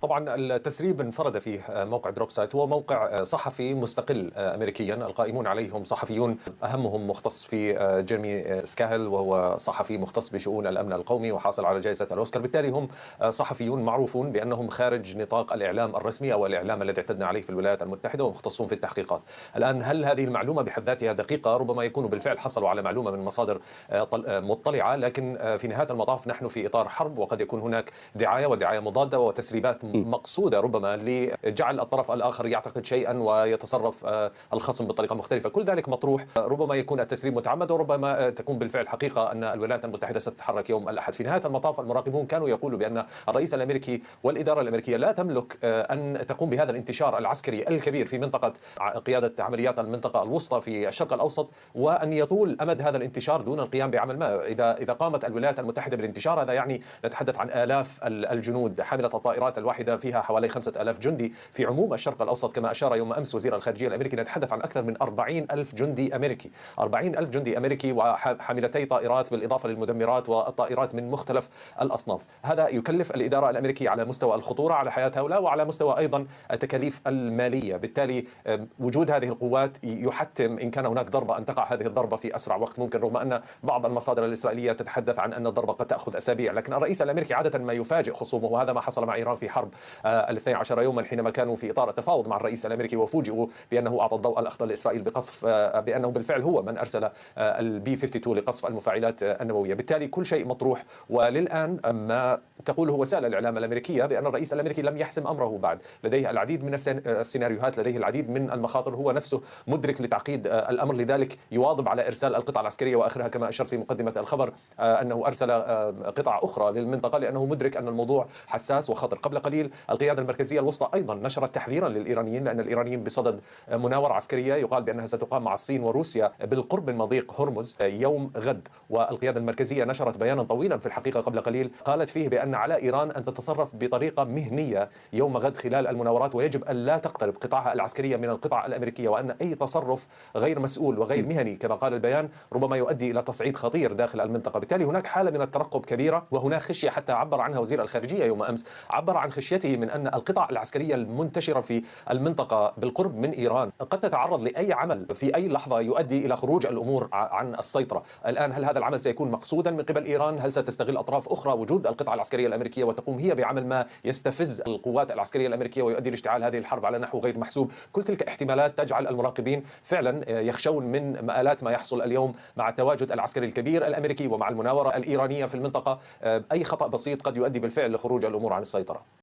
طبعا التسريب انفرد فيه موقع دروب سايت. هو موقع صحفي مستقل أمريكيا، القائمون عليه هم صحفيون، أهمهم مختص في جيرمي سكاهل، وهو صحفي مختص بشؤون الأمن القومي وحاصل على جائزة الأوسكار. بالتالي هم صحفيون معروفون بأنهم خارج نطاق الإعلام الرسمي أو الإعلام الذي اعتدنا عليه في الولايات المتحدة، ومختصون في التحقيقات. الآن هل هذه المعلومة بحد ذاتها دقيقة؟ ربما يكونوا بالفعل حصلوا على معلومة من مصادر مطلعة، لكن في نهاية المطاف نحن في إطار حرب، وقد يكون هناك دعاية ودعاية مضادة وتسريبات مقصودة ربما لجعل الطرف الآخر يعتقد شيئا ويتصرف الخصم بطريقة مختلفة. كل ذلك مطروح. ربما يكون التسريب متعمد، وربما تكون بالفعل حقيقة أن الولايات المتحدة ستتحرك يوم الأحد. في نهاية المطاف المراقبون كانوا يقولوا بأن الرئيس الأمريكي والإدارة الأمريكية لا تملك أن تقوم بهذا الانتشار العسكري الكبير في منطقة قيادة عمليات المنطقة الوسطى في الشرق الأوسط، وأن يطول أمد هذا الانتشار دون القيام بعمل ما. إذا قامت الولايات المتحدة بالانتشار، هذا يعني نتحدث عن آلاف الجنود حاملة الطائرات الواحدة فيها حوالي 5000 جندي في عموم الشرق الأوسط. كما أشار يوم أمس وزير الخارجية الأمريكي، نتحدث عن أكثر من 40,000 جندي أمريكي، 40,000 جندي أمريكي وحاملتي طائرات بالإضافة للمدمرات والطائرات من مختلف الأصناف. هذا يكلف الإدارة الأمريكية على مستوى الخطورة على حياة هؤلاء، وعلى مستوى أيضا التكاليف المالية. بالتالي وجود هذه القوات يحتم إن كان هناك ضربة أن تقع هذه الضربة في أسرع وقت ممكن، رغم أن بعض المصادر الإسرائيلية تتحدث عن أن الضربة قد تأخذ أسابيع. لكن الرئيس الأمريكي عادة ما يفاجئ خصومه، وهذا ما حصل مع إيران في حرب 12 يوما، حينما كانوا في إطار التفاوض مع الرئيس الأمريكي وفوجئوا بأنه أعطى الضوء الأخضر لإسرائيل بقصف، بأنه بالفعل هو من أرسل البي 52 لقصف المفاعلات النووية. بالتالي كل شيء مطروح. وللآن ما تقوله وسائل الإعلام الأمريكية بأن الرئيس الأمريكي لم يحسم أمره بعد، لديه العديد من السيناريوهات، لديه العديد من المخاطر، هو نفسه مدرك لتعقيد الأمر، لذلك يواظب على إرسال القطع العسكرية، وآخرها كما أشرت في مقدمة الخبر أنه أرسل قطع أخرى للمنطقة لأنه مدرك أن الموضوع حساس وخطر. قبل قليل القيادة المركزية الوسطى أيضا نشرت تحذيرا للإيرانيين، لأن الإيرانيين بصدد مناورة عسكرية يقال بأنها ستقام مع الصين وروسيا بالقرب من مضيق هرمز يوم غد. والقيادة المركزية نشرت بيانا طويلا في الحقيقة قبل قليل، قالت فيه بأن على إيران أن تتصرف بطريقة مهنية يوم غد خلال المناورات، ويجب أن لا تقترب قطاعها العسكرية من القطع الأمريكية، وأن أي تصرف غير مسؤول وغير مهني كما قال البيان ربما يؤدي إلى تصعيد خطير داخل المنطقة. بالتالي هناك حالة من الترقب كبيرة، وهناك خشية حتى عبر عنها وزير الخارجية يوم أمس، عبر عن خشيته من أن القطع العسكرية المنتشرة في المنطقة بالقرب من إيران قد تتعرض لأي عمل في أي لحظة يؤدي إلى خروج الأمور عن السيطرة. الآن هل هذا العمل سيكون مقصودا من قبل إيران؟ هل ستستغل أطراف أخرى وجود القطع العسكرية الأمريكية وتقوم هي بعمل ما يستفز القوات العسكرية الأمريكية ويؤدي لاشتعال هذه الحرب على نحو غير محسوب؟ كل تلك احتمالات تجعل المراقبين فعلا يخشون من مآلات ما يحصل اليوم مع التواجد العسكري الكبير الأمريكي ومع المناورة الإيرانية في المنطقة. أي خطأ بسيط قد يؤدي بالفعل لخروج الأمور عن السيطرة.